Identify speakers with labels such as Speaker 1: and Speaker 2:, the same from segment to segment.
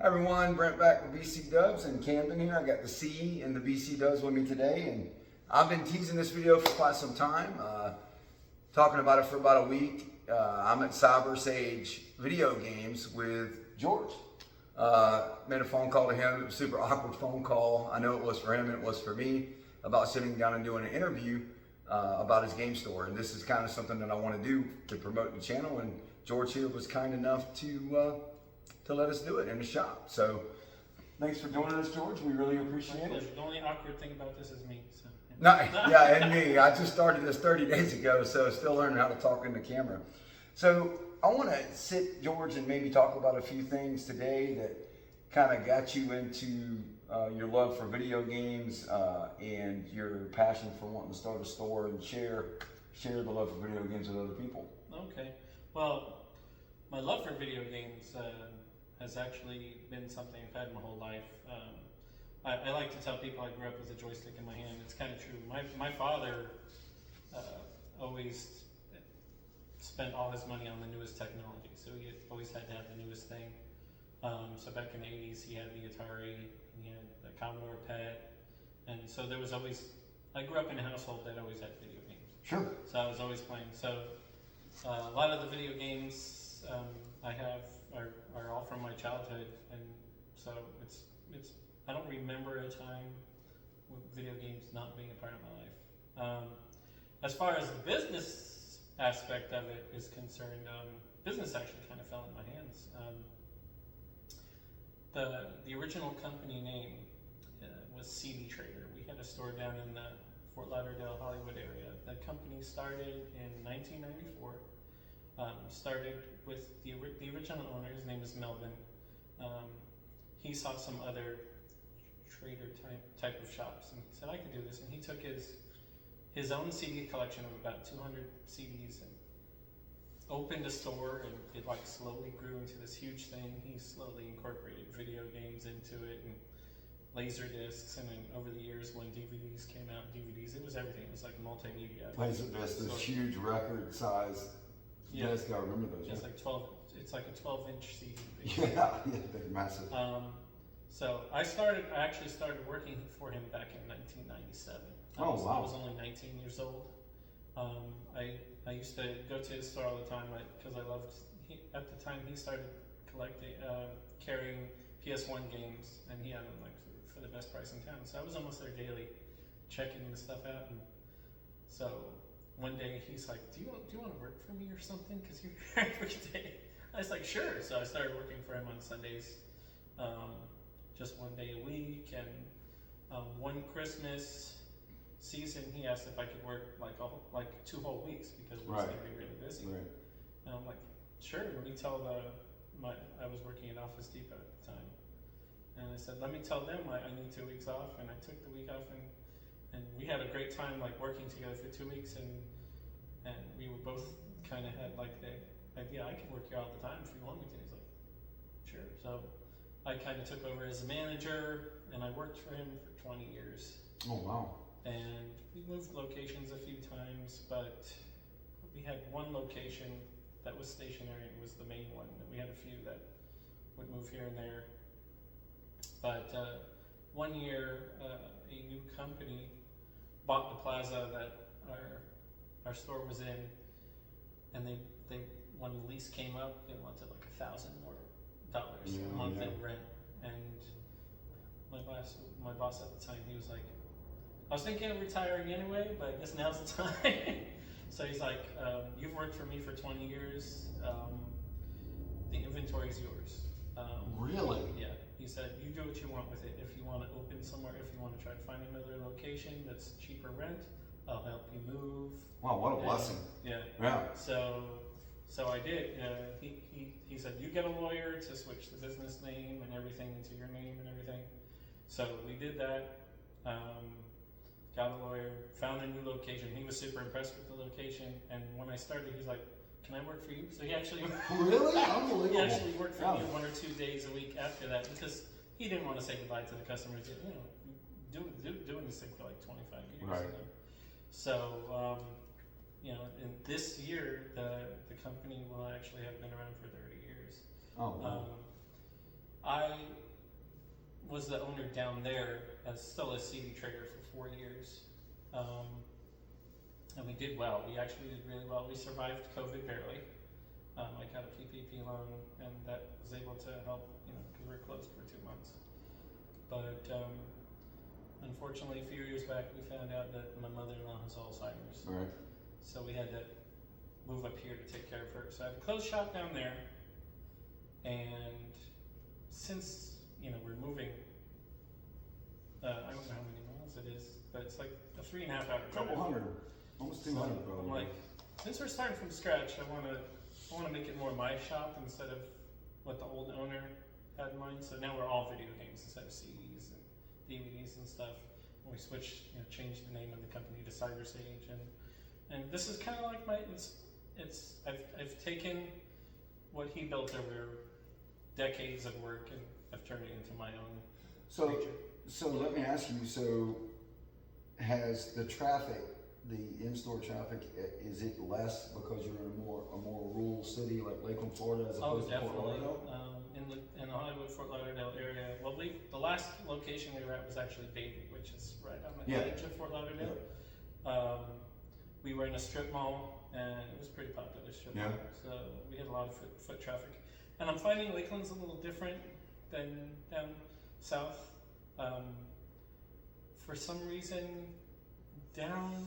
Speaker 1: Hi everyone, Brent back with BC Dubs in Camden here. I got the C and the BC Dubs with me today, and I've been teasing this video for quite some time, talking about it for about a week. I'm at Cyber Sage Video Games with George. Made a phone call to him. It was a super awkward phone call. I know it was for him and it was for me, about sitting down and doing an interview about his game store. And this is kind of something that I want to do to promote the channel, and George here was kind enough to let us do it in the shop. So thanks for joining us, George. We really appreciate it.
Speaker 2: The only awkward thing about this is me. So.
Speaker 1: No, yeah, and me. I just started this 30 days ago, so still learning how to talk in the camera. So I want to sit, George, and maybe talk about a few things today that kind of got you into your love for video games and your passion for wanting to start a store and share the love for video games with other people.
Speaker 2: Okay. Well, my love for video games has actually been something I've had my whole life. I like to tell people I grew up with a joystick in my hand. It's kind of true. My father always spent all his money on the newest technology, so he always had to have the newest thing. So back in the 80s, he had the Atari, and he had the Commodore PET, and so there was always, I grew up in a household that always had video games.
Speaker 1: Sure.
Speaker 2: So I was always playing. So a lot of the video games I have are all from my childhood, and so it's I don't remember a time with video games not being a part of my life. As far as the business aspect of it is concerned, business actually kind of fell in my hands. The original company name was CD Trader. We had a store down in the Fort Lauderdale, Hollywood area. The company started in 1994. Started with the original owner. His name is Melvin. He saw some other trader type of shops, and he said, I could do this. And he took his own CD collection of about 200 CDs and opened a store, and it like slowly grew into this huge thing. He slowly incorporated video games into it and laser discs, and then over the years when DVDs came out, it was everything. It was like multimedia.
Speaker 1: Laser disc, this huge record size.
Speaker 2: Yeah,
Speaker 1: disc, I remember those.
Speaker 2: it's like 12. It's like a 12-inch CD.
Speaker 1: Yeah, they're massive.
Speaker 2: So I actually started working for him back in 1997. I was only 19 years old. I used to go to his store all the time because I loved. At the time, he started carrying PS1 games, and he had them like for the best price in town. So I was almost there daily, checking the stuff out. And so one day he's like, "Do you want to work for me or something? Because you're here every day." I was like, "Sure." So I started working for him on Sundays, just one day a week. And one Christmas season, he asked if I could work like 2 whole weeks because we was going to be really busy.
Speaker 1: Right.
Speaker 2: And I'm like, "Sure." Let me tell I was working at Office Depot at the time, and I said, "Let me tell them I need 2 weeks off." And I took the week off, and we had a great time like working together for 2 weeks, and we were both kind of had like the idea, I could work here all the time if you want me to. He's like, "Sure." So I kind of took over as a manager, and I worked for him for 20 years.
Speaker 1: Oh wow. And
Speaker 2: we moved locations a few times, but we had one location that was stationary. It was the main one. We had a few that would move here and there. But one year, a new company bought the plaza that our store was in, and they when the lease came up, they wanted like $1,000 more a month in rent. And my boss at the time, he was like, "I was thinking of retiring anyway, but I guess now's the time." So he's like, "You've worked for me for 20 years. The inventory's yours."
Speaker 1: Really?
Speaker 2: Yeah. He said, "You do what you want with it. If you want to open somewhere, if you want to try to find another location that's cheaper rent, I'll help you move."
Speaker 1: Wow, what a blessing.
Speaker 2: Yeah.
Speaker 1: Yeah.
Speaker 2: So I did. He said, "You get a lawyer to switch the business name and everything into your name and everything." So we did that. Got a lawyer, found a new location. He was super impressed with the location, and when I started, he's like, "Can I work for you?" So he actually
Speaker 1: really unbelievable.
Speaker 2: He actually worked for me 1 or 2 days a week after that, because he didn't want to say goodbye to the customers. Doing this thing for like 25 years.
Speaker 1: Right.
Speaker 2: You know? So in this year, the company will actually have been around for 30 years.
Speaker 1: Oh wow.
Speaker 2: I was the owner down there as still a CD trader for 4 years. And we did well. We actually did really well. We survived COVID barely. I got a PPP loan, and that was able to help, because we were closed for 2 months. But unfortunately, a few years back, we found out that my mother-in-law has Alzheimer's.
Speaker 1: All right.
Speaker 2: So we had to move up here to take care of her. So I had a closed shop down there, and since we're moving, I don't know how many miles it is, but it's like a 3.5 hour drive.
Speaker 1: Couple hundred, almost 200
Speaker 2: So
Speaker 1: probably.
Speaker 2: I'm like, since we're starting from scratch, I want to make it more my shop instead of what the old owner had in mind. So now we're all video games instead of CDs and DVDs and stuff. And we switched, changed the name of the company to Cyber Sage, and this is kind of like I've taken what he built over decades of work and I've turned it into my own creature.
Speaker 1: So let me ask you, so has the traffic, the in-store traffic, is it less because you're in a more rural city like Lakeland, Florida, as opposed to Fort Lauderdale?
Speaker 2: In the Hollywood, Fort Lauderdale area, well, the last location we were at was actually Davie, which is right on the edge of Fort Lauderdale. Yeah. We were in a strip mall, and it was pretty popular strip mall, so we had a lot of foot traffic. And I'm finding Lakeland's a little different than down south. For some reason, down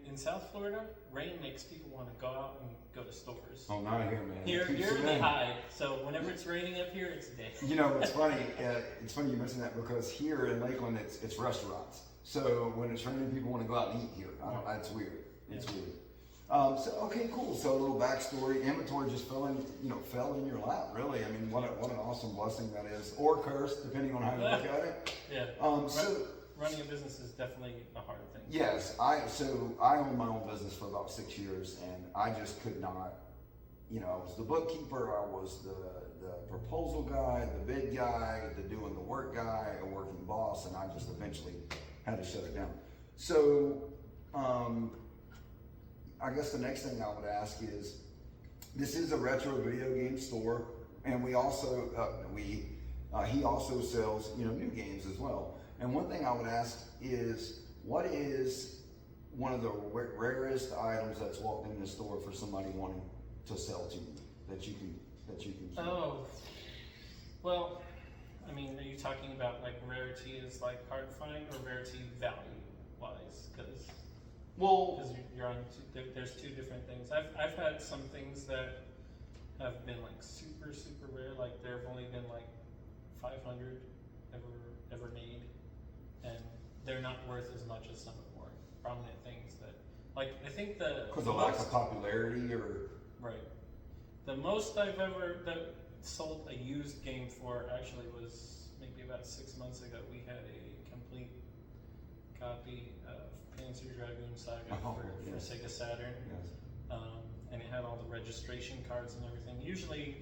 Speaker 2: in South Florida, rain makes people want to go out and go to stores.
Speaker 1: Oh, not here, man.
Speaker 2: Here they hide. So whenever it's raining up here, it's dead.
Speaker 1: It's funny. It's funny you mention that because here in Lakeland, it's restaurants. So when it's raining, people want to go out and eat here. It's weird. It's weird. So okay, cool. So a little backstory. Inventory just fell in your lap. Really, I mean, what an awesome blessing that is, or curse, depending on how you look at it.
Speaker 2: Yeah. So running a business is definitely a hard thing.
Speaker 1: Yes, I owned my own business for about 6 years, and I just could not. I was the bookkeeper. I was the proposal guy, the bid guy, the doing the work guy, a working boss, and I just eventually had to shut it down. So. I guess the next thing I would ask is, this is a retro video game store, and we also he also sells new games as well. And one thing I would ask is, what is one of the rarest items that's walked in the store for somebody wanting to sell to you that you can keep?
Speaker 2: Oh, well, I mean, are you talking about like rarity is like hard to find, or rarity value wise? Because you're on there's two different things. I've had some things that have been like super rare, like there have only been like 500 ever made, and they're not worth as much as some of the more prominent things that, like, I think
Speaker 1: because of lack of popularity, or
Speaker 2: right. The most I've ever sold a used game for actually was maybe about 6 months ago. We had a complete copy of Panzer Dragoon Saga for Sega Saturn, and it had all the registration cards and everything. Usually,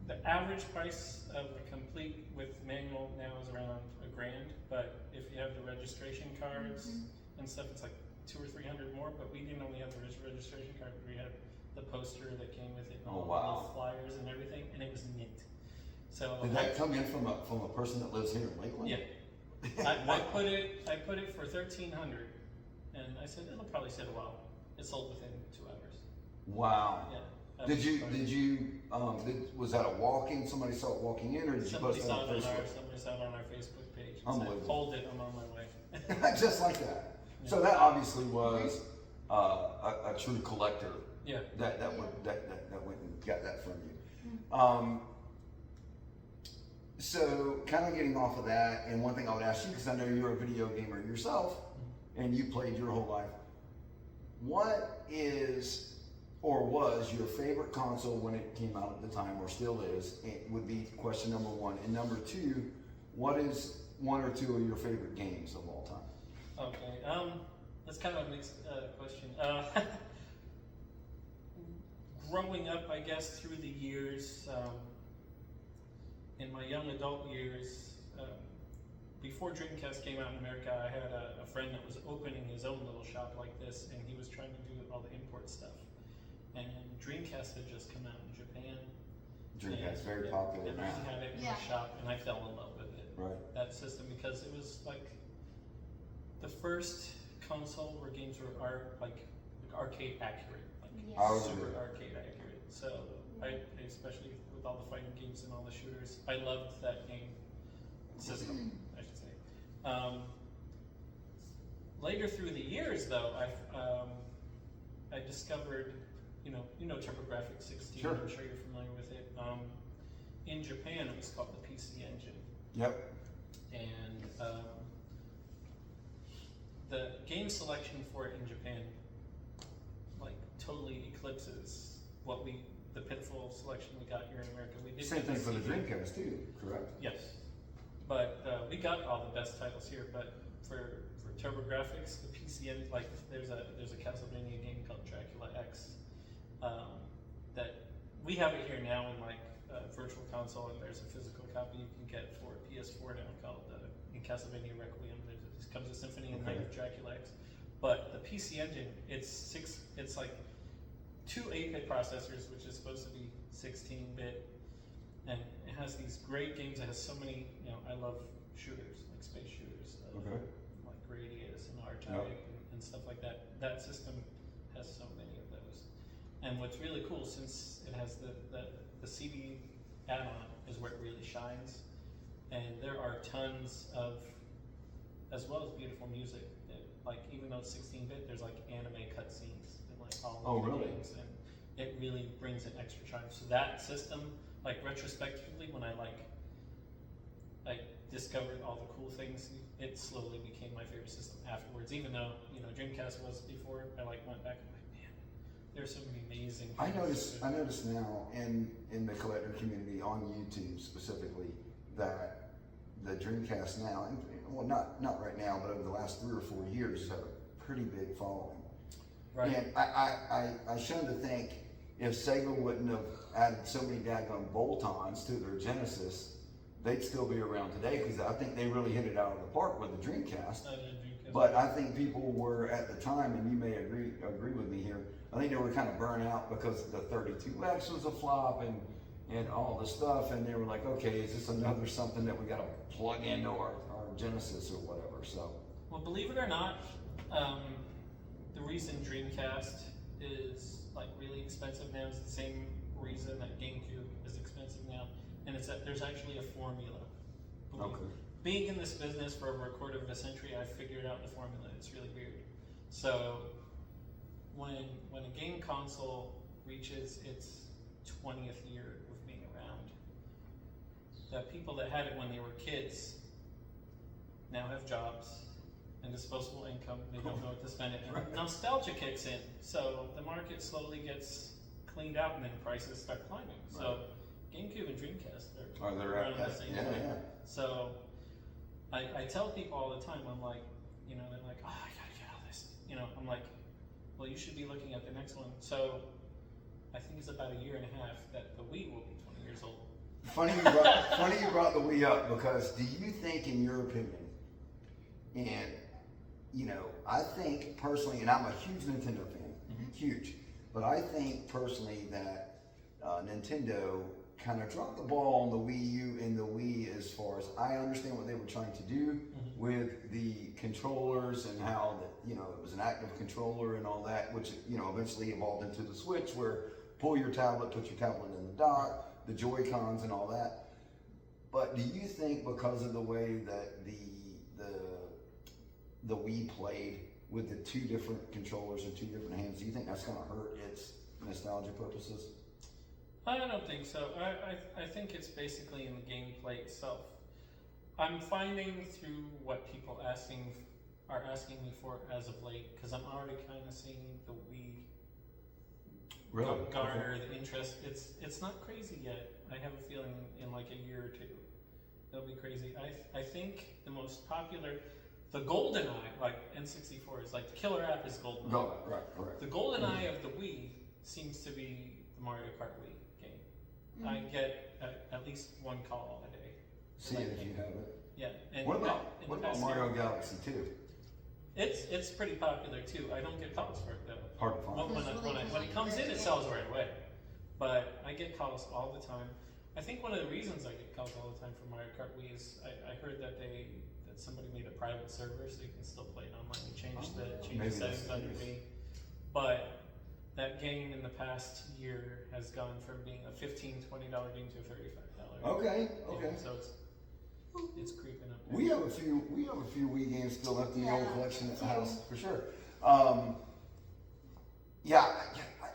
Speaker 2: the average price of a complete with manual now is around $1,000, but if you have the registration cards and stuff, it's like 200 or 300 more. But we didn't only have the registration card; we had the poster that came with it, and all the flyers and everything, and it was mint. So
Speaker 1: did that come in from a person that lives here in Lakeland?
Speaker 2: Yeah. I put it for $1,300, and I said it'll probably sit a while. It sold within 2 hours.
Speaker 1: Wow.
Speaker 2: Yeah.
Speaker 1: Did you was that a walk-in? Somebody saw it walking in, or did you post it on Facebook?
Speaker 2: Somebody saw it on our Facebook page.
Speaker 1: Unbelievable.
Speaker 2: Said, hold it, I'm on my way.
Speaker 1: Just like that. Yeah. So that obviously was a true collector.
Speaker 2: Yeah.
Speaker 1: That went and got that from you. So kind of getting off of that, and one thing I would ask you, because I know you're a video gamer yourself, and you played your whole life, what is or was your favorite console when it came out at the time, or still is? It would be question number one. And number two, what is one or two of your favorite games of all time?
Speaker 2: Okay, that's kind of a mixed question. Growing up, I guess, through the years, in my young adult years, before Dreamcast came out in America, I had a friend that was opening his own little shop like this, and he was trying to do all the import stuff. And Dreamcast had just come out in Japan,
Speaker 1: Dreamcast, very popular
Speaker 2: and
Speaker 1: now.
Speaker 2: I had it in
Speaker 3: Yeah.
Speaker 2: my shop, and I fell in love with it.
Speaker 1: Right.
Speaker 2: That system, because it was like the first console where games were like arcade accurate, like
Speaker 3: Yeah.
Speaker 2: super arcade accurate. So I especially with all the fighting games and all the shooters, I loved that game system, I should say. Later through the years, though, I discovered, you know TurboGrafx 16.
Speaker 1: Sure.
Speaker 2: I'm sure you're familiar with it. In Japan, it was called the PC Engine,
Speaker 1: Yep.
Speaker 2: and the game selection for it in Japan, like, totally eclipses the pitiful selection we got here in America. We did
Speaker 1: Same
Speaker 2: get
Speaker 1: thing
Speaker 2: the
Speaker 1: for the
Speaker 2: CD.
Speaker 1: Dreamcast too, correct?
Speaker 2: Yes, but we got all the best titles here. But for TurboGrafx, the PC end, like there's a Castlevania game called Dracula X that we have it here now in like Virtual Console, and there's a physical copy you can get for PS4 now called in Castlevania Requiem. It comes with Symphony and Night of Dracula X. But the PC Engine, it's like two 8-bit processors, which is supposed to be 16-bit, and it has these great games. It has so many, I love shooters, like space shooters, like Gradius and R-Type and stuff like that. That system has so many of those. And what's really cool, since it has the CD add-on, is where it really shines. And there are tons of, as well as beautiful music. Like, even though it's 16-bit, there's like anime cutscenes in like all of the games, and it really brings an extra charm. So that system, like retrospectively, when I discovered all the cool things, it slowly became my favorite system afterwards. Even though Dreamcast was before, I went back and man, there's so many amazing.
Speaker 1: I notice now in the collector community on YouTube specifically that the Dreamcast now, and well, not right now, but over the last 3 or 4 years, has had a pretty big following.
Speaker 2: Right.
Speaker 1: And I shudder to think if Sega wouldn't have added so many daggone bolt-ons to their Genesis, they'd still be around today, because I think they really hit it out of the park with the Dreamcast. But I think people were at the time, and you may agree with me here, I think they were kind of burnt out because the 32X was a flop and all the stuff, and they were like, okay, is this another something that we got to plug into our Genesis or whatever? So,
Speaker 2: well, believe it or not, the reason Dreamcast is like really expensive now is the same reason that GameCube is expensive now, and it's that there's actually a formula.
Speaker 1: okay.
Speaker 2: Being in this business for over a quarter of a century, I figured out the formula. It's really weird. So when a game console reaches its 20th year of being around, the people that had it when they were kids now have jobs and disposable income. They don't know what to spend it. And nostalgia kicks in. So the market slowly gets cleaned out, and then prices start climbing. So GameCube and Dreamcast are around the same time.
Speaker 1: Yeah.
Speaker 2: So I tell people all the time, I'm like, they're like, oh, I gotta get all this. I'm like, well, you should be looking at the next one. So I think it's about a year and a half that the Wii will be 20 years old.
Speaker 1: Funny you brought the Wii up, because do you think, in your opinion, and I think personally, and I'm a huge Nintendo fan, huge, but I think personally that Nintendo kind of dropped the ball on the Wii U and the Wii, as far as I understand what they were trying to do with the controllers, and how that it was an active controller and all that, which eventually evolved into the Switch, where pull your tablet, put your tablet in the dock, the Joy-Cons and all that. But do you think, because of the way that the Wii played with the two different controllers and two different hands, do you think that's going to hurt its nostalgia purposes?
Speaker 2: I don't think so. I think it's basically in the gameplay itself. I'm finding through what people are asking me for as of late, because I'm already kind of seeing the Wii garner the interest. It's not crazy yet. I have a feeling in like a year or two it'll be crazy. I think the most popular, the GoldenEye, like N64 is like the killer app is GoldenEye.
Speaker 1: No, right, correct.
Speaker 2: The GoldenEye of the Wii seems to be the Mario Kart Wii game. I get at least one call a day.
Speaker 1: See it if you have it.
Speaker 2: Yeah. And
Speaker 1: What about Mario Galaxy 2?
Speaker 2: It's pretty popular too. I don't get calls for it though.
Speaker 1: Hard to find.
Speaker 2: When it comes in, it sells right away. But I get calls all the time. I think one of the reasons I get calls all the time for Mario Kart Wii is I heard that somebody made a private server so you can still play it online. You change the settings on your Wii. But that game in the past year has gone from being a $15, $20 game to a $35.
Speaker 1: Okay.
Speaker 2: Game, so it's creeping up.
Speaker 1: We have a few Wii games still left in the old collection at the house for sure.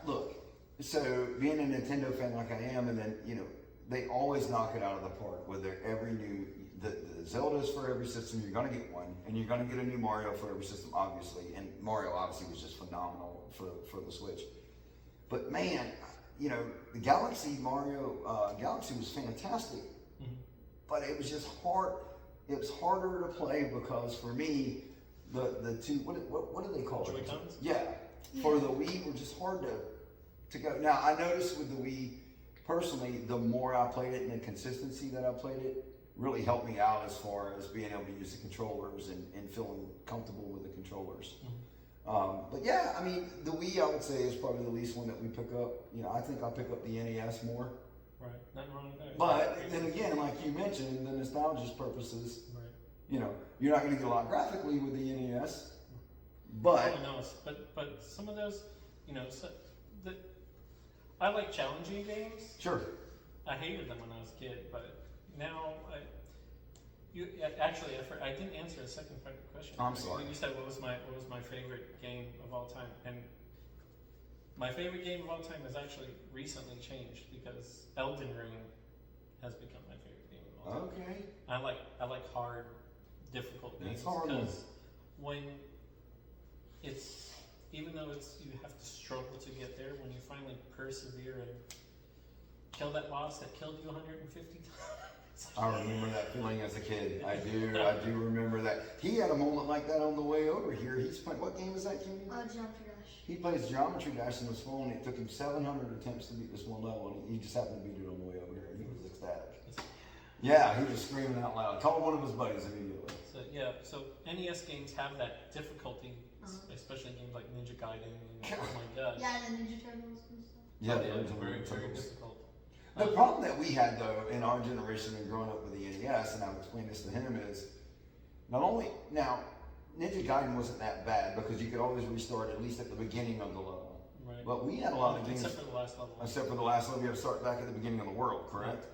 Speaker 1: Look, so being a Nintendo fan like I am, and then they always knock it out of the park with their every new the Zeldas for every system. You're gonna get one, and you're gonna get a new Mario for every system, obviously. And Mario obviously was just phenomenal for the Switch. But man, the Galaxy Galaxy was fantastic.
Speaker 2: Mm-hmm.
Speaker 1: But it was just hard. It was harder to play because for me, the two what do they call it?
Speaker 2: Joy-Cons?
Speaker 1: Yeah, for the Wii were just hard to go. Now I noticed with the Wii, personally, the more I played it and the consistency that I played it really helped me out as far as being able to use the controllers and feeling comfortable with the controllers.
Speaker 2: Mm-hmm.
Speaker 1: But yeah, I mean, the Wii I would say is probably the least one that we pick up. I think I pick up the NES more.
Speaker 2: Right, nothing wrong with that.
Speaker 1: But then again, like you mentioned, the nostalgia purposes,
Speaker 2: right.
Speaker 1: You're not going to get a lot graphically with the NES. But
Speaker 2: oh, no, but some of those, I like challenging games.
Speaker 1: Sure.
Speaker 2: I hated them when I was a kid, but now I didn't answer the second part of the question.
Speaker 1: I'm sorry.
Speaker 2: You said what was my favorite game of all time, and my favorite game of all time has actually recently changed because Elden Ring has become my favorite game of all time.
Speaker 1: Okay.
Speaker 2: I like hard, difficult games
Speaker 1: because
Speaker 2: when it's even though you have to struggle to get there, when you finally persevere and kill that boss that killed you 150 times.
Speaker 1: I remember that feeling as a kid. I do remember that. He had a moment like that on the way over here. He's playing, what game is that, Kimmy?
Speaker 3: Geometry Dash.
Speaker 1: He plays Geometry Dash on his phone. It took him 700 attempts to beat this one level, and he just happened to beat it on the way over here. He was ecstatic. Yeah, he was screaming out loud. Called one of his buddies immediately.
Speaker 2: So NES games have that difficulty, especially games like Ninja Gaiden. And, oh my god.
Speaker 3: Yeah, the Ninja Turtles and stuff.
Speaker 1: Yeah,
Speaker 2: very difficult.
Speaker 1: The problem that we had though in our generation and growing up with the NES, and I've explained this to him, is not only now Ninja Gaiden wasn't that bad because you could always restart at least at the beginning of the level.
Speaker 2: Right.
Speaker 1: But we had a lot of games.
Speaker 2: Except for the last level.
Speaker 1: Except for the last level, you have to start back at the beginning of the world, correct?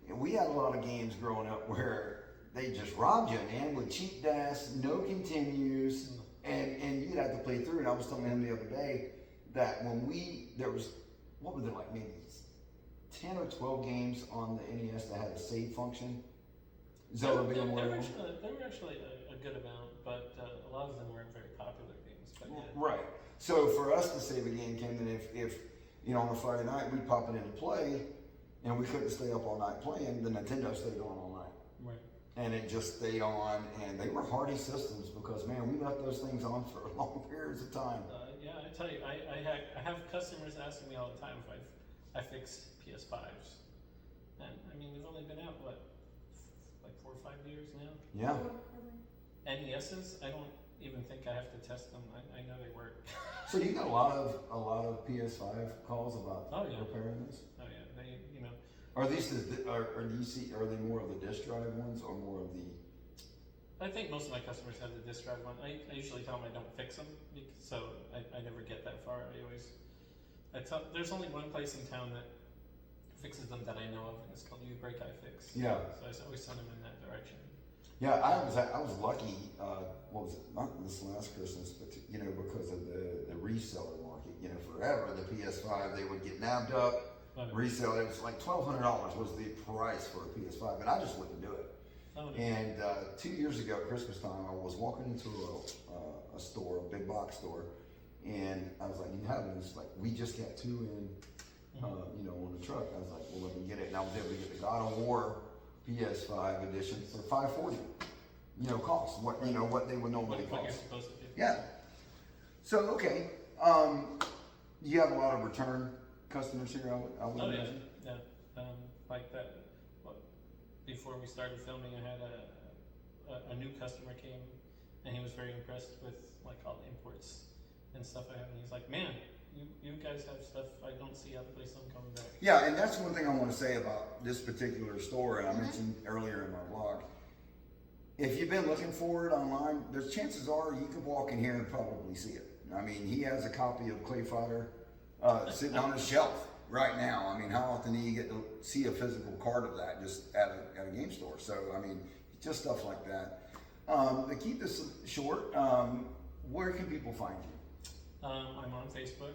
Speaker 1: And we had a lot of games growing up where they just robbed you, man, with cheap dash, no continues, and you'd have to play through. And I was telling him the other day that when there was, what were there, like maybe 10 or 12 games on the NES that had a save function? Zelda being one of them.
Speaker 2: There were actually a good amount, but a lot of them weren't very popular games. But yeah.
Speaker 1: Right. So for us to save a game came in if on a Friday night we'd pop it into play and we couldn't stay up all night playing, the Nintendo stayed on all night.
Speaker 2: Right.
Speaker 1: And it just stayed on, and they were hardy systems because man, we left those things on for long periods of time.
Speaker 2: Yeah, I tell you, I have customers asking me all the time if I fix PS5s, and I mean they've only been out like 4 or 5 years now.
Speaker 1: Yeah.
Speaker 2: NESs, I don't even think I have to test them. I know they work.
Speaker 1: So you got a lot of PS5 calls about repairing this.
Speaker 2: Oh yeah,
Speaker 1: Are these are they more of the disk drive ones or more of the?
Speaker 2: I think most of my customers have the disk drive one. I usually tell them I don't fix them, so I never get that far. There's only one place in town that fixes them that I know of, and it's called U-Break iFix.
Speaker 1: Yeah.
Speaker 2: So I always send them in that direction.
Speaker 1: Yeah, I was lucky. What was it? Not this last Christmas, but because of the reseller market. Forever the PS5 they would get nabbed up. Resell it was like $1,200 was the price for a PS5, and I just wouldn't do it. And 2 years ago at Christmas time, I was walking into a store, a big box store, and I was like, "You have this?" Like, we just got 2 in, on the truck. I was like, "Well, let me get it." And I was able to get the God of War PS5 edition for $540. Cost what they would normally
Speaker 2: What you're
Speaker 1: cost.
Speaker 2: supposed to do.
Speaker 1: Yeah. So okay, you have a lot of return customers here, I would imagine.
Speaker 2: Yeah. Like that. Before we started filming, I had a new customer came, and he was very impressed with like all the imports and stuff I have. And he's like, "Man, you guys have stuff I don't see other places. I'm coming back.
Speaker 1: Yeah, and that's one thing I want to say about this particular store, and I mentioned earlier in my blog. If you've been looking for it online, there's chances are you could walk in here and probably see it. I mean, he has a copy of Clay Fighter sitting on his shelf right now. I mean, how often do you get to see a physical card of that just at a game store? So, I mean, just stuff like that. To keep this short, where can people find you?
Speaker 2: I'm on Facebook.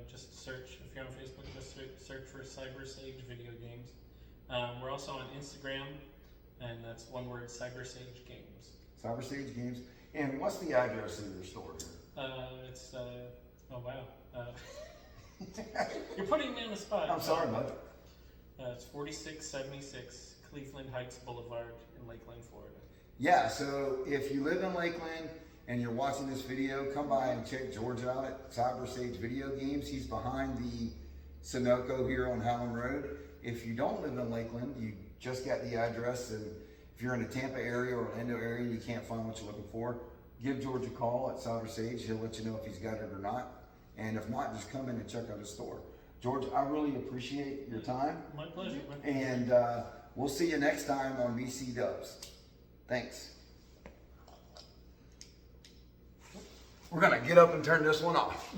Speaker 2: Just search, if you're on Facebook, just search for Cyber Sage Video Games. We're also on Instagram, and that's one word, Cyber Sage Games.
Speaker 1: Cyber Sage Games. And what's the address of your store here?
Speaker 2: It's, oh wow. You're putting me on the spot.
Speaker 1: I'm sorry, bud.
Speaker 2: It's 4676 Cleveland Heights Boulevard in Lakeland, Florida.
Speaker 1: Yeah, so if you live in Lakeland and you're watching this video, come by and check George out at Cyber Sage Video Games. He's behind the Sunoco here on Howland Road. If you don't live in Lakeland, you just got the address, and if you're in the Tampa area or Orlando area and you can't find what you're looking for, give George a call at Cyber Sage. He'll let you know if he's got it or not. And if not, just come in and check out his store. George, I really appreciate your time.
Speaker 2: My pleasure.
Speaker 1: And we'll see you next time on BC Dubs. Thanks. We're going to get up and turn this one off.